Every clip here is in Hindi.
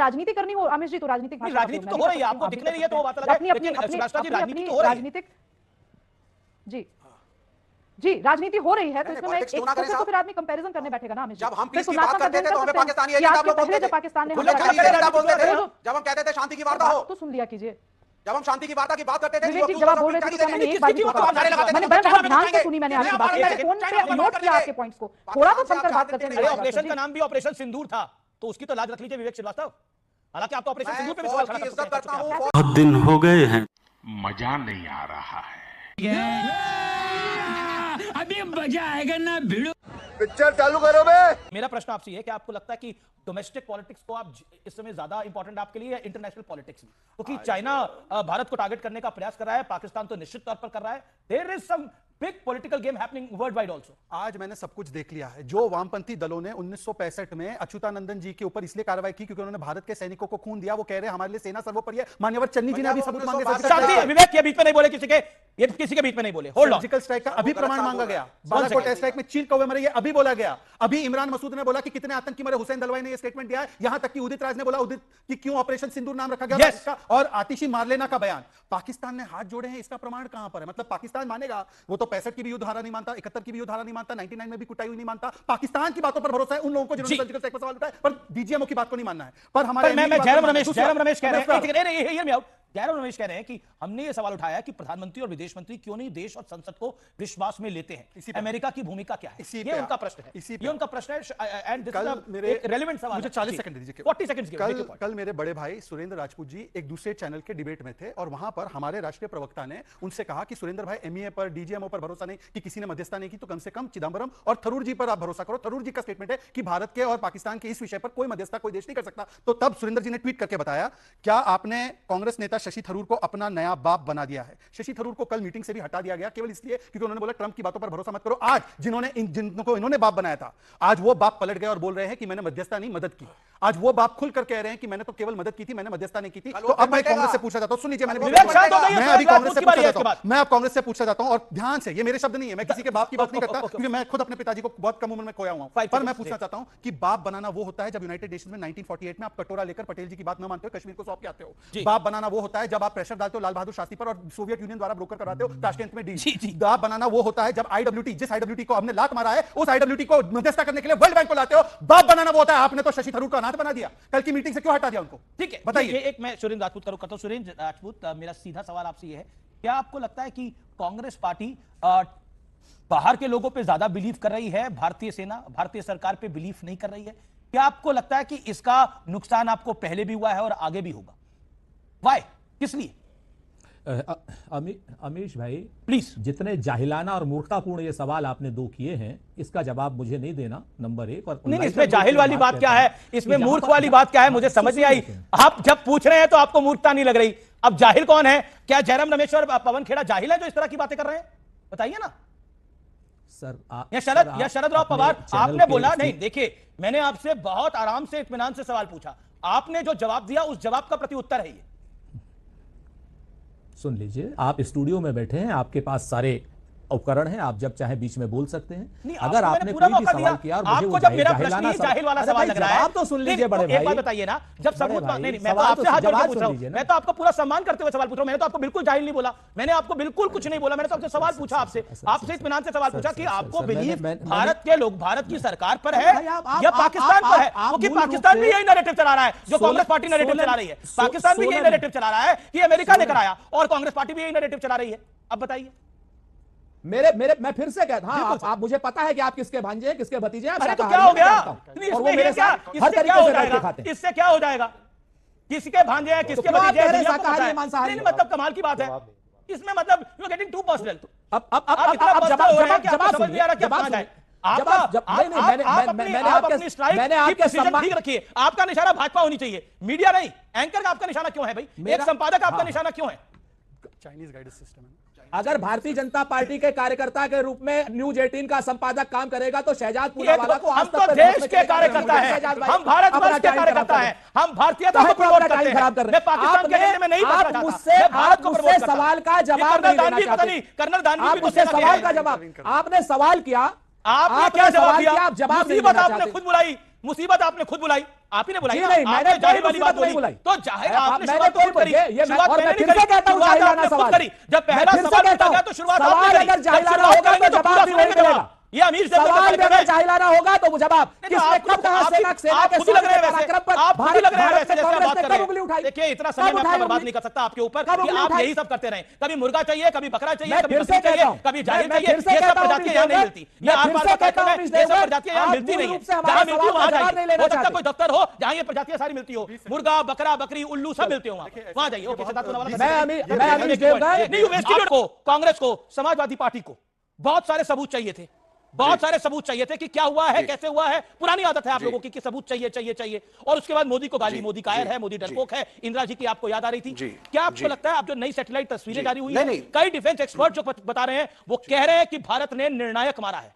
राजनीति करनी हो आमिर जी तो राजनीतिक भाषा राजनीति तो हो रही है, आपको दिखने नहीं है तो वो बात अलग है, लेकिन सुभाष जी राजनीति तो हो रही है। राजनीतिक जी राजनीति हो रही है तो इसमें एक तो फिर आदमी कंपैरिजन करने बैठेगा ना हमें। जब हम पीस की बात करते थे तो हमें पाकिस्तानी एजेंट आप लोग बोलते थे, पाकिस्तान ने बोलते थे, जब हम कहते थे शांति की वार्ता हो तो सुन लिया कीजिए, जब हम शांति की वार्ता की बात करते थे जब आप बोल रहे थे मैंने एक बात मैंने बहुत ध्यान से सुनी, मैंने आपकी बात फोन पे नोट किया आपके पॉइंट्स को, थोड़ा तो सुनकर बात करते हैं। ऑपरेशन का नाम भी ऑपरेशन सिंदूर था तो उसकी तो लाज रख लीजिए विवेक श्रीवास्तव। हालांकि आप तो ऑपरेशन सिंदूर पे भी सवाल खड़ा करते हैं। बहुत दिन हो गए हैं, मजा नहीं आ रहा है, अभी मजा आएगा ना भिड़ो। पिक्चर चालू करो बे। मेरा प्रश्न आपसे है कि आपको लगता है कि डोमेस्टिक पॉलिटिक्स को आप इस समय ज्यादा इंपॉर्टेंट आपके लिए या इंटरनेशनल पॉलिटिक्स में? क्योंकि चाइना भारत को टारगेट करने का प्रयास कर रहा है, पाकिस्तान तो निश्चित तौर पर कर रहा है। There is some big political game happening worldwide also. आज मैंने सब कुछ देख लिया है। जो वामपंथी दलों ने 1965 में अच्युतानंदन जी के ऊपर इसलिए कार्रवाई की क्योंकि उन्होंने भारत के सैनिकों को खून दिया, वो कह रहे हैं हमारे लिए सेना सर्वोपरि है। मान्यवर चन्नी जी ने अभी सबूत मांगे। विवेक के बीच में नहीं बोले, किसी के बीच में नहीं बोले। होल्ड ऑन, सर्जिकल स्ट्राइक का अभी प्रमाण मांगा गया, बालाकोट एयर स्ट्राइक में चीन कौवे मरे, ये अभी बोला गया। अभी इमरान मसूद ने बोला कि कितने आतंकी मरे, हुसैन दलवाई ने ये स्टेटमेंट दिया है। यहां तक कि उदित राज ने बोला उदित कि क्यों ऑपरेशन सिंदूर नाम रखा गया इसका, और आतिशी मारलेना का बयान। पाकिस्तान ने हाथ जोड़े हैं, इसका प्रमाण कहां पर है? मतलब पाकिस्तान मानेगा, वो तो 65 की भी युद्ध धारा नहीं मानता, 71 की भी युद्ध धारा नहीं मानता, 99 में भी कुटाई हुई नहीं मानता। पाकिस्तान की बातों पर भरोसा है उन लोगों को जिन्होंने सर्जिकल स्ट्राइक पर सवाल उठाए, पर डीजीएमओ की बात को नहीं मानना है। पर हमारे जयराम रमेश कह रहे हैं कि हमने ये सवाल उठाया कि प्रधानमंत्री और विदेश मंत्री क्यों नहीं देश और संसद को विश्वास में लेते हैं, अमेरिका की भूमिका क्या है? ये उनका प्रश्न है, ये उनका प्रश्न है। And this is a relevant सवाल। मुझे 40 सेकंड दीजिए, 40 सेकंड्स। कल मेरे बड़े भाई सुरेंद्र राजपूत जी एक दूसरे चैनल के डिबेट में थे और वहां पर हमारे राष्ट्रीय प्रवक्ता ने उनसे कहा कि सुरेंद्र भाई एमईए पर डीजीएमओ पर भरोसा नहीं कि किसी ने मध्यस्थता नहीं की, तो कम से कम चिदंबरम और थरूर जी पर आप भरोसा करो। थरूर जी का स्टेटमेंट है कि भारत के और पाकिस्तान के इस विषय पर कोई मध्यस्थता कोई देश नहीं कर सकता। तो तब सुरेंद्र जी ने ट्वीट करके बताया, क्या आपने कांग्रेस नेता शशि थरूर को अपना नया बाप बना दिया है? शशि थरूर को कल मीटिंग से भी हटा दिया गया केवल इसलिए क्योंकि उन्होंने बोला ट्रंप की बातों पर भरोसा मत करो। आज जिनको इन्होंने बाप बनाया था, आज वो बाप पलट गए और बोल रहे हैं कि मैंने मध्यस्थता नहीं मदद की। आज वो बाप खुलकर कह रहे हैं कि मैंने तो केवल मदद की थी, मैंने मध्यस्थता नहीं की थी। तो अब मैं कांग्रेस से पूछना चाहता हूं, सुन लीजिए, मैं अभी कांग्रेस से पूछना चाहता हूं, मैं अब कांग्रेस से पूछना चाहता हूं, और ध्यान से, ये मेरे शब्द नहीं है, मैं किसी के बाप की बात नहीं करता क्योंकि मैं खुद अपने पिताजी को बहुत कम उम्र में खोया हुआ हूं। पर मैं पूछना चाहता हूं कि बाप बनाना वो होता है जब यूनाइटेड नेशंस में 1948 में आप कटोरा लेकर पटेल जी की बात न मानते हो, कश्मीर को सौंप के आते हो। बाप बनाना वो होता है जब आप प्रेशर डालते हो लाल बहादुर शास्त्री पर और सोवियत यूनियन द्वारा ब्रोकर कराते हो ताशकंद में डील। बाप बनाना वो होता है जब आईडब्ल्यूटी, जिस आईडब्ल्यूटी को हमने लात मारा है, उस आईडब्ल्यूटी को मध्यस्थता करने के लिए वर्ल्ड बैंक को लाते हो। बाप बनाना वो होता है, आपने तो शशि थरूर को अनाथ बना दिया, कल की मीटिंग से क्यों हटा दिया उनको? ठीक है, बताइए। एक मैं सुरेंद्र राजपूत करता हूं। सुरेंद्र राजपूत, मेरा सीधा सवाल आपसे ये है, क्या आपको लगता है कि कांग्रेस पार्टी बाहर के लोगों पे ज्यादा बिलीव कर रही है, भारतीय सेना भारतीय सरकार पे बिलीव नहीं कर रही है? क्या आपको लगता है कि इसका नुकसान आपको पहले भी हुआ है और आगे भी होगा? वाई, किस लिए? अमीश भाई प्लीज, जितने जाहिलाना और मूर्खतापूर्ण ये सवाल आपने दो किए हैं, इसका जवाब मुझे नहीं देना, नंबर एक। और नहीं, इसमें जाहिल वाली बात क्या है, इसमें मूर्ख वाली बात क्या है, मुझे समझ नहीं आई। आप जब पूछ रहे हैं तो आपको मूर्खता नहीं लग रही, अब जाहिल कौन है? क्या जयराम रमेश और पवन खेड़ा जाहिल है जो इस तरह की बातें कर रहे हैं? बताइए ना सर। या शरद राव पवार, आपने बोला नहीं, देखिए मैंने आपसे बहुत आराम से इत्मीनान से सवाल पूछा, आपने जो जवाब दिया उस जवाब का प्रति उत्तर है ये। सुन लीजिए, आप स्टूडियो में बैठे हैं, आपके पास सारे उपकरण हैं, आप जब चाहे बीच में बोल सकते हैं। अगर आपने कोई भी सवाल किया और मुझे वो जाहिल वाला सवाल लग रहा है, आप तो सुन लीजिए बड़े भाई। एक बात बताइए ना, जब सबूत नहीं, मैं तो आपसे हाथ जोड़ के पूछ रहा हूं, मैं तो आपको पूरा सम्मान करते हुए सवाल पूछ रहा हूं, मैंने तो आपको बिल्कुल जाहिल नहीं बोला, मैंने आपको बिल्कुल कुछ नहीं बोला, मैंने तो आपसे सवाल पूछा, आपसे इत्मीनान से सवाल पूछा कि आपको बिलीव भारत के लोग भारत की सरकार पर है या पाकिस्तान पर है? क्योंकि पाकिस्तान भी यही नैरेटिव चला रहा है जो कांग्रेस पार्टी नैरेटिव चला रही है, पाकिस्तान भी यही नैरेटिव चला रहा है कि अमेरिका ने कराया, और कांग्रेस पार्टी भी यही नैरेटिव चला रही है। अब बताइए। मैं फिर से कहता हूं, आप मुझे पता है कि आप किसके भांजे हैं, किसके भतीजे हैं। अरे तो क्या हो गया? और वो मेरे साथ हर तरीके से बैठ के खाते हैं। इससे क्या हो जाएगा? किसके भांजे हैं, किसके भतीजे हैं, शाकाहारी मांसाहारी? मतलब कमाल की बात है इसमें, मतलब you are getting too personal. अब मैंने आपके सम्मान ठीक रखिए, आपका निशाना भाजपा होनी चाहिए, मीडिया नहीं। एंकर का आपका निशाना क्यों है भाई? एक संपादक आपका निशाना क्यों है? चाइनीज गाइडेंस सिस्टम है। अगर भारतीय जनता पार्टी के कार्यकर्ता के रूप में न्यूज 18 का संपादक काम करेगा तो शहजाद पूनावाला को आज तक देश के कार्यकर्ता हैं, हम भारत वर्ष के कार्यकर्ता हैं, हम भारतीयता को प्रमोट करते हैं। मैं पाकिस्तान के एजेंडे में नहीं पड़ना चाहता, मुझसे भारत को प्रमोट करता। सवाल का जवाब कर्नल दानवी, कर्नल दानवी आपसे सवाल का जवाब, आपने सवाल किया आपने क्या जवाब दिया? आप जवाब नहीं मुसीबत देना आपने चाहते। खुद बुलाई, मुसीबत आपने खुद बुलाई, आप ही ने बुलाई जी ना? नहीं, मैंने आपने जाहिर कोई वाली बात मुसीबत नहीं बोली, बुलाई। तो जाहिर आपने मैंने शुरुआत कोई खुद करी, ये शुरुआत और मैं मैंने फिर नहीं से करी, कहता हूं शुरुआत जाहिलाना आपने खुद सवाल। करी। जब मैं पहला फिर से सवाल कहता पूछा गया हूं, तो शुरुआत सवाल आपने करी। अगर जब जाहिलाना शुरुआत होगा करेंगे तो तो जवाब पूरा भी सुनेंगे वही जवाब। मिलेगा। ये अमीर से सवाल में अगर जाहिलाना होगा तो जवाब नहीं, तो किसने आप कब कहा सेना के खुद ही लग रहे हैं वैसे, पराक्रम पर आप खुद ही लग रहे हैं भारत वैसे से जैसे आप कांग्रेस बात ने कर कब रहे उंगली हैं। उठाई? देखिए इतना कब समय मैं उठाई आपका बर्बाद उंगली? नहीं कर सकता आपके ऊपर कब कि उंगली आप उठाई? यही सब करते रहें। कभी मुर्गा चाहिए, कभी बकरा चाहिए, मैं कभी फिर बकरी से कहता चाहिए, हूं, कभी जाहिर मैं चाहिए। फिर से ये सब कहता हूं प्रजातियां यहाँ नहीं अमित मिलती। देवगन, ये मैं आर फिर पार से का कहता हूं कार्यक्रम है, अमित ये सब देवगन, प्रजातियां यहाँ आप मिलती पूर्ण नहीं है। रूप से हमारे जहाँ मिलती है सवाल वहां का जवाब नहीं जाइए। लेना हो सकता है चाहते। कोई दफ्तर हो जहाँ ये प्रजातियां सारी मिलती हो, मुर्गा बकरा बकरी उल्लू सब मिलते हो वहां जाइए। ओके, सिद्धार्थ पूनावाला, मैं अमित देवगन नहीं, वेस्ट को, कांग्रेस को, समाजवादी पार्टी को बहुत सारे सबूत चाहिए थे, बहुत सारे सबूत चाहिए थे कि क्या हुआ है, कैसे हुआ है। पुरानी आदत है आप लोगों की कि सबूत चाहिए चाहिए चाहिए, और उसके बाद मोदी को गाली, मोदी कायर है, मोदी डरपोक है। इंदिरा जी की आपको याद आ रही थी। क्या आपको लगता है अब जो नई सैटेलाइट तस्वीरें जारी हुई है, कई डिफेंस एक्सपर्ट जो बता रहे हैं वो कह रहे हैं कि भारत ने निर्णायक मारा है?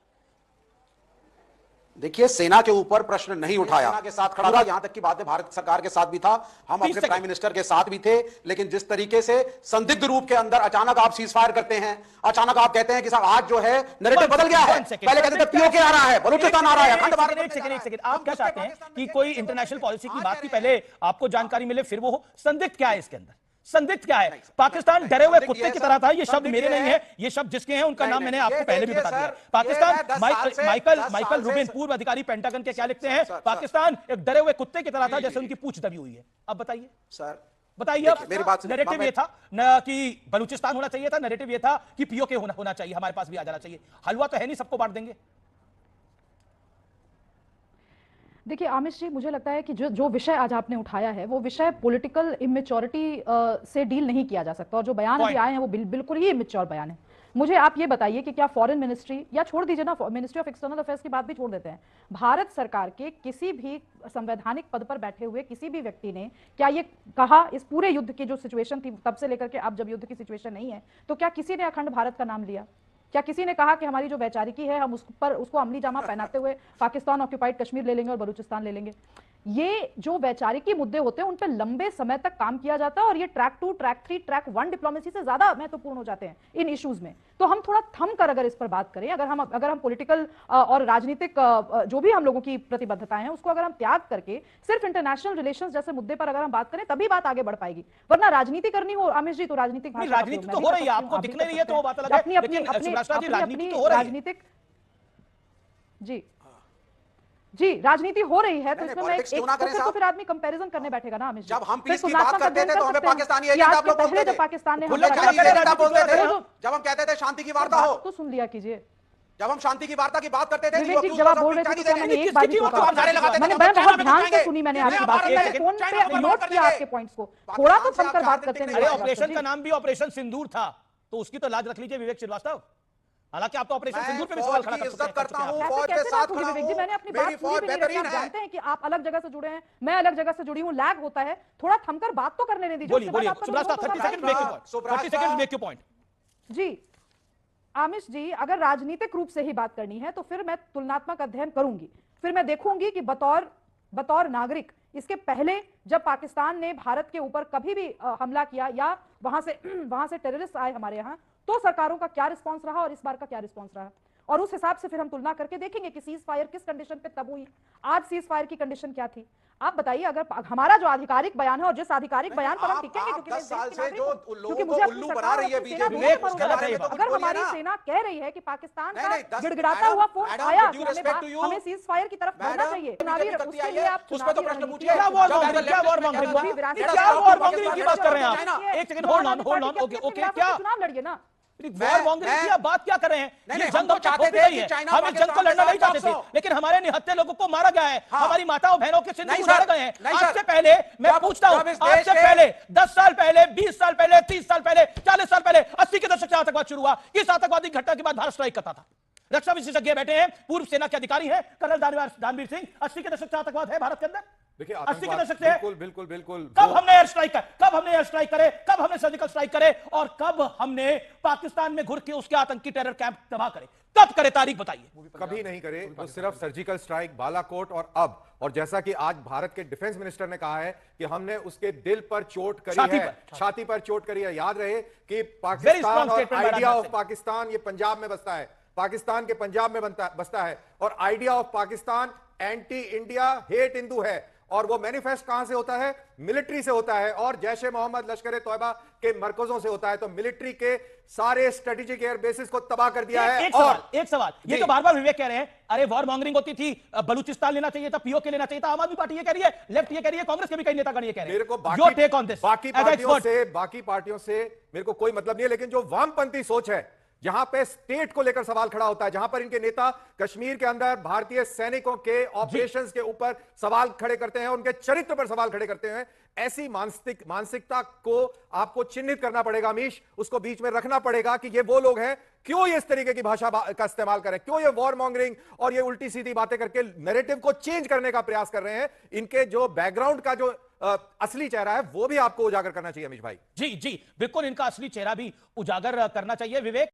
देखिए, सेना के ऊपर प्रश्न नहीं उठाया, सेना के साथ खड़ा था, यहां तक की बात है भारत सरकार के साथ भी था, हम अपने प्राइम मिनिस्टर के साथ भी थे। लेकिन जिस तरीके से संदिग्ध रूप के अंदर अचानक आप सीज फायर करते हैं, अचानक आप कहते हैं कि साहब आज जो है नैरेटिव बदल गया है, पहले कहते थे पीओके आ रहा है, बलूचिस्तान आ रहा है, अखंड भारत। एक सेकंड, आप क्या चाहते हैं कि कोई इंटरनेशनल पॉलिसी की बात की पहले आपको जानकारी मिले फिर वो हो? संदिग्ध क्या है इसके अंदर? संदिग्ध क्या है? पाकिस्तान डरे हुए कुत्ते की तरह था। ये शब्द मेरे नहीं है, ये शब्द जिसके हैं उनका नाम मैंने आपको पहले भी बता दिया। पाकिस्तान, माइकल रूबिन, पूर्व अधिकारी पेंटागन के, क्या लिखते हैं? पाकिस्तान एक डरे हुए कुत्ते की तरह था, जैसे उनकी पूंछ दबी हुई है। अब बताइए सर, बताइए, अब मेरी बात सुनिए। नैरेटिव ये था न कि बलूचिस्तान होना चाहिए था, नैरेटिव ये था कि पीओके होना चाहिए, हमारे पास भी आ जाना चाहिए। हलवा तो है नहीं, सबको बांट देंगे। देखिए आमिश जी, मुझे लगता है कि जो विषय आज आपने उठाया है वो विषय पॉलिटिकल इमेच्योरिटी से डील नहीं किया जा सकता, और जो बयान अभी आए हैं वो बिल्कुल ही इमेच्योर बयान है। मुझे आप ये बताइए कि क्या फॉरेन मिनिस्ट्री, या छोड़ दीजिए ना, मिनिस्ट्री ऑफ एक्सटर्नल अफेयर्स की बात भी छोड़ देते हैं, भारत सरकार के किसी भी संवैधानिक पद पर बैठे हुए किसी भी व्यक्ति ने क्या ये कहा, इस पूरे युद्ध की जो सिचुएशन थी तब से लेकर के अब जब युद्ध की सिचुएशन नहीं है, तो क्या किसी ने अखंड भारत का नाम लिया? क्या किसी ने कहा कि हमारी जो वैचारिकी है हम उस पर उसको अमली जामा पहनाते हुए पाकिस्तान ऑक्यूपाइड कश्मीर ले लेंगे और बलूचिस्तान ले लेंगे? ये जो वैचारिकी मुद्दे होते हैं उन पर लंबे समय तक काम किया जाता है, और ये ट्रैक 2, ट्रैक 3, ट्रैक 1 डिप्लोमेसी से ज्यादा महत्वपूर्ण हो जाते हैं इन इश्यूज में। तो हम थोड़ा थम कर अगर इस पर बात करें, अगर हम पॉलिटिकल और राजनीतिक जो भी हम लोगों की प्रतिबद्धताएं हैं उसको अगर हम त्याग करके सिर्फ इंटरनेशनल रिलेशंस जैसे मुद्दे पर अगर हम बात करें, तभी बात आगे बढ़ पाएगी। वरना राजनीति करनी हो आमिश जी, तो राजनीतिक राजनीति तो हो रही है, आपको दिख नहीं रही है तो वो बात अलग है, लेकिन सुभाष जी राजनीति तो हो रही है। राजनीतिक जी राजनीति हो रही है, तो इसमें मैं तो फिर आदमी कंपैरिजन करने बैठेगा ना अमिश जी। जब हम पीस की बात करते थे तो हमें पाकिस्तानी एजेंट आप लोग बोलते थे, जब पाकिस्तान ने जब हम कहते थे शांति की वार्ता हो, तो सुन लिया कीजिए, जब हम शांति की वार्ता की बात करते थे, विवेक जी जवाब बोल रहे थे तो मैंने एक बार भी मैंने बहुत ध्यान से सुनी, मैंने आपकी बात फोन पे नोट किया आपके पॉइंट्स को, थोड़ा तो थमकर बात करते हैं। अरे ऑपरेशन का नाम भी ऑपरेशन सिंदूर था, तो उसकी तो लाज रख लीजिए विवेक श्रीवास्तव। हालांकि आप तो ऑपरेशन सिंदूर पे भी सवाल खड़ा कर सकते हैं। फौज के साथ खड़ा विवेक जी, मैंने अपनी बात पूरी भी नहीं रखी। आप जानते हैं कि आप अलग जगह से जुड़े हैं, मैं अलग जगह से जुड़ी हूं, लैग होता है, थोड़ा थमकर बात तो करने दीजिए। बोलिए बोलिए सुब्रत साहब, 30 second make your point, 30 second make your point. जी आमिश जी, अगर राजनीतिक रूप से ही बात करनी है तो फिर मैं तुलनात्मक अध्ययन करूंगी, फिर मैं देखूंगी कि बतौर नागरिक इसके पहले जब पाकिस्तान ने भारत के ऊपर कभी भी हमला किया या वहां से टेररिस्ट आए हमारे यहाँ, तो सरकारों का क्या रिस्पांस रहा और इस बार का क्या रिस्पांस रहा, और उस हिसाब से फिर हम तुलना करके देखेंगे कि सीज फायर किस कंडीशन पे तब हुई, आज सीज फायर की कंडीशन क्या थी। आप बताइए, अगर हमारा जो आधिकारिक बयान है और जिस आधिकारिक बयान पर हम टिकेंगे, क्योंकि मुझे अपनी सरकार अगर हमारी सेना कह रही है कि पाकिस्तान का गिड़गिड़ाता हुआ फोन आया कि हमें सीज फायर की तरफ बढ़ना चाहिए, उसके लिए आप चुनाव लड़िए ना। बात क्या कर रहे हैं? ये जंग हम चाहते थे, हम इस जंग को लड़ना नहीं चाहते थे, लेकिन हमारे निहत्थे लोगों को मारा गया है, हमारी माताओं बहनों के सिंदूर उड़ाए गए हैं। आज से पहले मैं पूछता हूं, आज से पहले 10 साल पहले, 20 साल पहले, 30 साल पहले, 40 साल पहले, 80 के दशक से आतंकवाद शुरू हुआ, किस आतंकवादी घटना के बाद भारत स्ट्राइक करता था? रक्षा विशेषज्ञ बैठे हैं, पूर्व सेना के अधिकारी हैं, कर्नल दानवीर सिंह। 80 के दशक से आतंकवाद है भारत के अंदर, देखिए 80 के दशक से। बिल्कुल कब हमने एयर स्ट्राइक करे, कब हमने सर्जिकल स्ट्राइक करे, और कब हमने पाकिस्तान में घुस के उसके आतंकी टेरर कैंप तबाह करे? कब करे? तारीख बताइए। कभी नहीं करे, वो सिर्फ सर्जिकल स्ट्राइक, बालाकोट और अब, और जैसा कि आज भारत के डिफेंस मिनिस्टर ने कहा है कि हमने उसके दिल पर चोट करी है, छाती पर चोट करी है। याद रहे कि पाकिस्तान और आइडिया ऑफ पाकिस्तान ये पंजाब में बसता है। पाकिस्तान के पंजाब में बसता है, और idea of Pakistan anti India, hate Hindu है, और वो मैनिफेस्ट कहां से होता है? मिलिट्री से होता है, और जैश ए मोहम्मद, लश्कर ए तौबा के मरकजों से होता है। तो मिलिट्री के सारे स्ट्रेटेजिक एयर बेसिस को तबाह कर दिया है। एक सवाल, ये तो बार बार विवेक कह रहे हैं, अरे वॉर मॉन्गरिंग होती थी, बलूचिस्तान लेना चाहिए था, पीओके लेना चाहिए था। आम आदमी पार्टी ये कह रही है, लेफ्ट ये कह रही है, कांग्रेस के भी कई नेतागण ये कह रहे हैं। मेरे को बाकी पार्टियों से मेरे को कोई मतलब नहीं है, लेकिन जो वामपंथी सोच है, जहां पे स्टेट को लेकर सवाल खड़ा होता है, जहां पर इनके नेता कश्मीर के अंदर भारतीय सैनिकों के ऑपरेशंस के ऊपर सवाल खड़े करते हैं, उनके चरित्र पर सवाल खड़े करते हैं, ऐसी मानसिकता को आपको चिन्हित करना पड़ेगा अमीश, उसको बीच में रखना पड़ेगा कि ये वो लोग हैं, क्यों ये इस तरीके की भाषा का इस्तेमाल करें, क्यों ये वॉर मॉन्गरिंग और ये उल्टी सीधी बातें करके नैरेटिव को चेंज करने का प्रयास कर रहे हैं। इनके जो बैकग्राउंड का जो असली चेहरा है वो भी आपको उजागर करना चाहिए अमीश भाई। जी जी बिल्कुल, इनका असली चेहरा भी उजागर करना चाहिए विवेक।